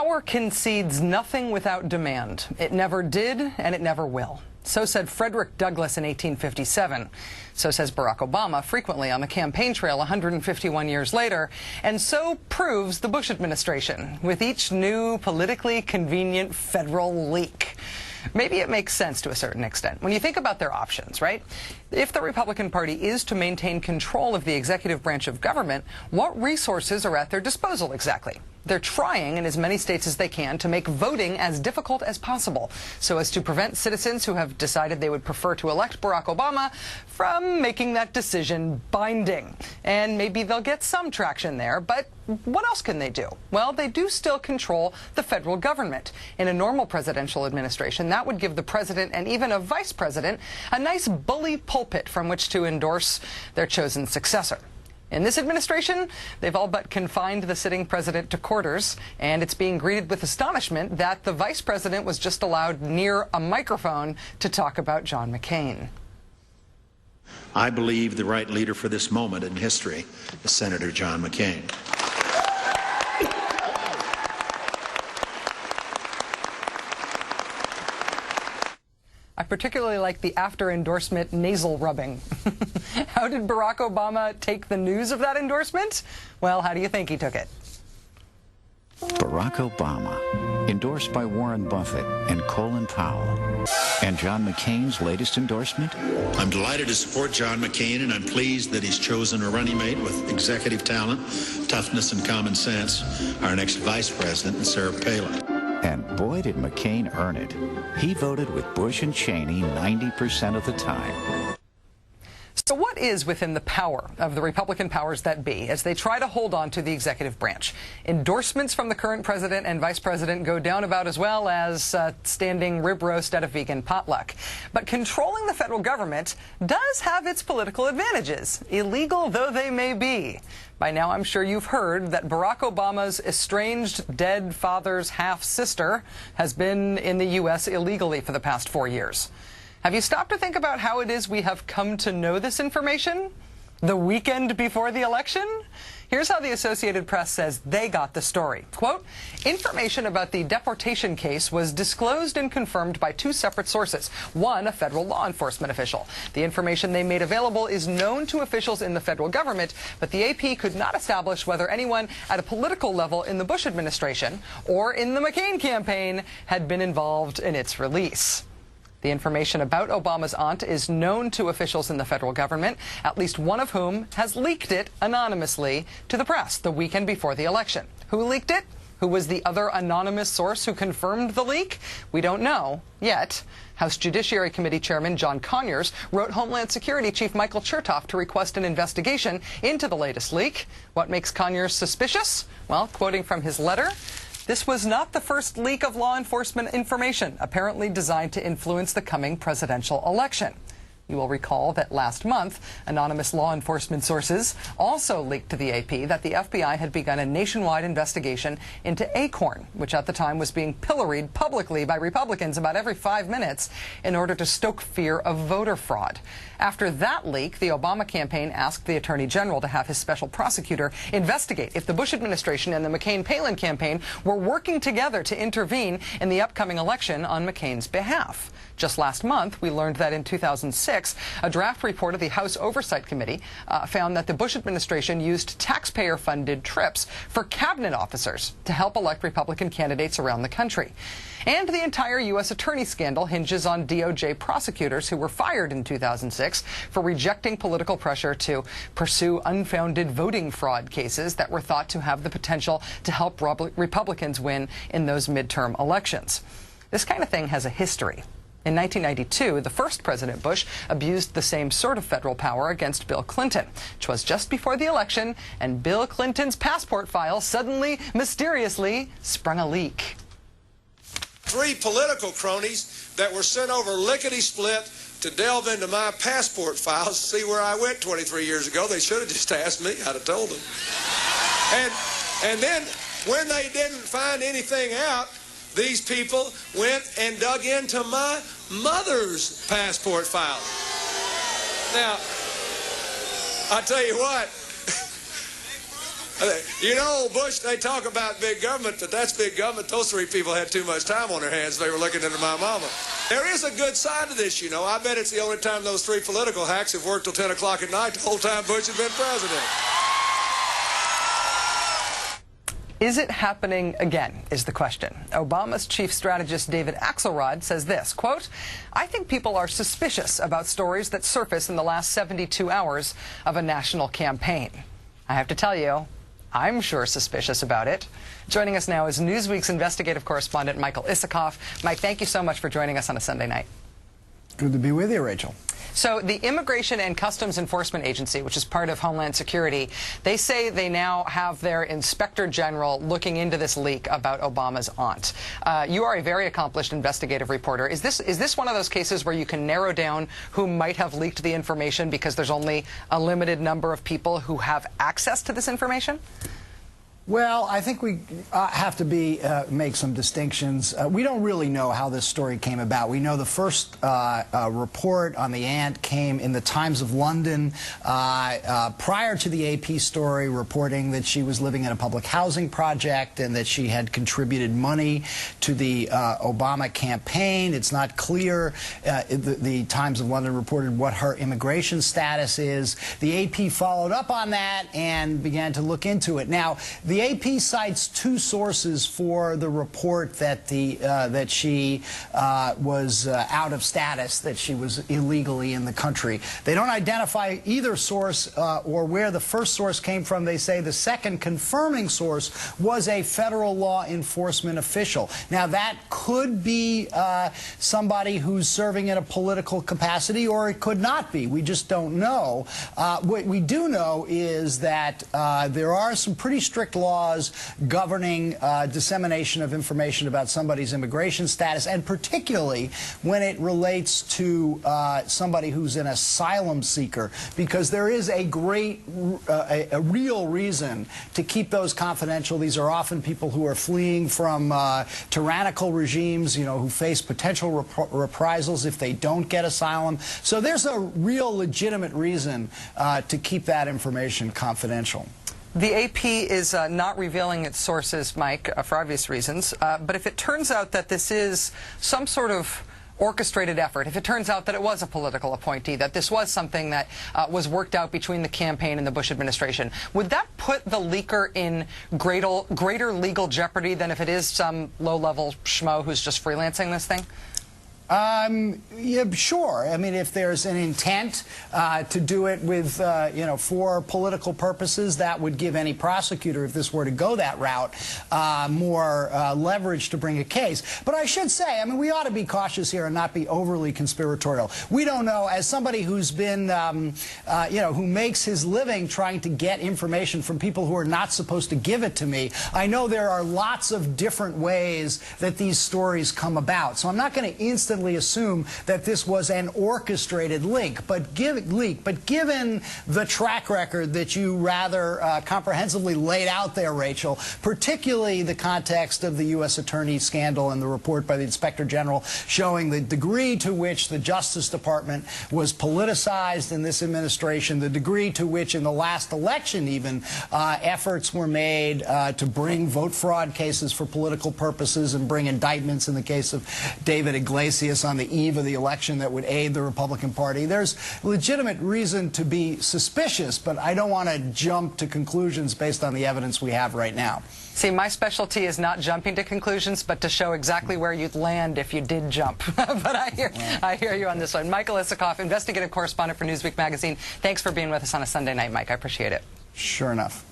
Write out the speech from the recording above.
Power concedes nothing without demand. It never did, and it never will. So said Frederick Douglass in 1857. So says Barack Obama frequently on the campaign trail 151 years later. And so proves the Bush administration with each new politically convenient federal leak. Maybe it makes sense to a certain extent when you think about their options, right? If the Republican Party is to maintain control of the executive branch of government, what resources are at their disposal exactly? They're trying in as many states as they can to make voting as difficult as possible so as to prevent citizens who have decided they would prefer to elect Barack Obama from making that decision binding. And maybe they'll get some traction there, but what else can they do? Well, they do still control the federal government. In a normal presidential administration, that would give the president and even a vice president a nice bully pulpit from which to endorse their chosen successor. In this administration, they've all but confined the sitting president to quarters, and it's being greeted with astonishment that the vice president was just allowed near a microphone to talk about John McCain. I believe the right leader for this moment in history is Senator John McCain. I particularly like the after-endorsement nasal rubbing. How did Barack Obama take the news of that endorsement? Well, how do you think he took it? Barack Obama, endorsed by Warren Buffett and Colin Powell. And John McCain's latest endorsement? I'm delighted to support John McCain, and I'm pleased that he's chosen a running mate with executive talent, toughness, and common sense, our next vice president, Sarah Palin. And boy, did McCain earn it. He voted with Bush and Cheney 90% of the time. So what is within the power of the Republican powers that be as they try to hold on to the executive branch? Endorsements from the current president and vice president go down about as well as standing rib roast at a vegan potluck. But controlling the federal government does have its political advantages, illegal though they may be. By now, I'm sure you've heard that Barack Obama's estranged dead father's half-sister has been in the U.S. illegally for the past 4 years. Have you stopped to think about how it is we have come to know this information? The weekend before the election? Here's how the Associated Press says they got the story. Quote, information about the deportation case was disclosed and confirmed by two separate sources. One, a federal law enforcement official. The information they made available is known to officials in the federal government, but the AP could not establish whether anyone at a political level in the Bush administration or in the McCain campaign had been involved in its release. The information about Obama's aunt is known to officials in the federal government, at least one of whom has leaked it anonymously to the press the weekend before the election. Who leaked it? Who was the other anonymous source who confirmed the leak? We don't know yet. House Judiciary Committee Chairman John Conyers wrote Homeland Security Chief Michael Chertoff to request an investigation into the latest leak. What makes Conyers suspicious? Well, quoting from his letter, this was not the first leak of law enforcement information, apparently designed to influence the coming presidential election. You will recall that last month, anonymous law enforcement sources also leaked to the AP that the FBI had begun a nationwide investigation into Acorn, which at the time was being pilloried publicly by Republicans about every 5 minutes in order to stoke fear of voter fraud. After that leak, the Obama campaign asked the Attorney General to have his special prosecutor investigate if the Bush administration and the McCain-Palin campaign were working together to intervene in the upcoming election on McCain's behalf. Just last month, we learned that in 2006, a draft report of the House Oversight Committee found that the Bush administration used taxpayer-funded trips for cabinet officers to help elect Republican candidates around the country. And the entire U.S. attorney scandal hinges on DOJ prosecutors who were fired in 2006 for rejecting political pressure to pursue unfounded voting fraud cases that were thought to have the potential to help Republicans win in those midterm elections. This kind of thing has a history. In 1992, the first President Bush abused the same sort of federal power against Bill Clinton, which was just before the election, and Bill Clinton's passport file suddenly, mysteriously, sprung a leak. 3 political cronies that were sent over lickety-split to delve into my passport files to see where I went 23 years ago. They should have just asked me. I'd have told them. And then when they didn't find anything out, these people went and dug into my mother's passport file. Now, I tell you what, You know, Bush, they talk about big government, but that's big government. Those three people had too much time on their hands. They were looking into my mama. There is a good side to this, you know. I bet it's the only time those three political hacks have worked till 10 o'clock at night the whole time Bush has been president. Is it happening again, is the question. Obama's chief strategist David Axelrod says this, quote, "I think people are suspicious about stories that surface in the last 72 hours of a national campaign. I have to tell you, I'm sure suspicious about it." Joining us now is Newsweek's investigative correspondent Michael Isikoff. Mike, thank you so much for joining us on a Sunday night. Good to be with you, Rachel. So the Immigration and Customs Enforcement Agency, which is part of Homeland Security, they say they now have their Inspector General looking into this leak about Obama's aunt. You are a very accomplished investigative reporter. Is this one of those cases where you can narrow down who might have leaked the information because there's only a limited number of people who have access to this information? Well, I think we have to make some distinctions. We don't really know how this story came about. We know the first report on the aunt came in the Times of London prior to the AP story reporting that she was living in a public housing project and that she had contributed money to the Obama campaign. It's not clear. The Times of London reported what her immigration status is. The AP followed up on that and began to look into it. Now, the AP cites two sources for the report that that she was out of status, that she was illegally in the country. They don't identify either source or where the first source came from. They say the second confirming source was a federal law enforcement official. Now, that could be somebody who's serving in a political capacity, or it could not be. We just don't know. What we do know is that there are some pretty strict laws governing dissemination of information about somebody's immigration status, and particularly when it relates to somebody who's an asylum seeker, because there is a real reason to keep those confidential. These are often people who are fleeing from tyrannical regimes, you know, who face potential reprisals if they don't get asylum. So there's a real legitimate reason to keep that information confidential. The AP is not revealing its sources, Mike, for obvious reasons. But if it turns out that this is some sort of orchestrated effort, if it turns out that it was a political appointee, that this was something that was worked out between the campaign and the Bush administration, would that put the leaker in greater legal jeopardy than if it is some low-level schmo who's just freelancing this thing? Yeah, sure. I mean, if there's an intent to do it with, you know, for political purposes, that would give any prosecutor, if this were to go that route, more leverage to bring a case. But I should say, I mean, we ought to be cautious here and not be overly conspiratorial. We don't know, as somebody who's been, you know, who makes his living trying to get information from people who are not supposed to give it to me, I know there are lots of different ways that these stories come about. So I'm not going to instantly assume that this was an orchestrated leak, but given the track record that you rather comprehensively laid out there, Rachel, particularly the context of the U.S. Attorney scandal and the report by the Inspector General showing the degree to which the Justice Department was politicized in this administration, the degree to which in the last election even efforts were made to bring vote fraud cases for political purposes and bring indictments in the case of David Iglesias on the eve of the election that would aid the Republican Party. There's legitimate reason to be suspicious, but I don't want to jump to conclusions based on the evidence we have right now. See, my specialty is not jumping to conclusions, but to show exactly where you'd land if you did jump. But I hear you on this one. Michael Isikoff, investigative correspondent for Newsweek magazine. Thanks for being with us on a Sunday night, Mike. I appreciate it. Sure enough.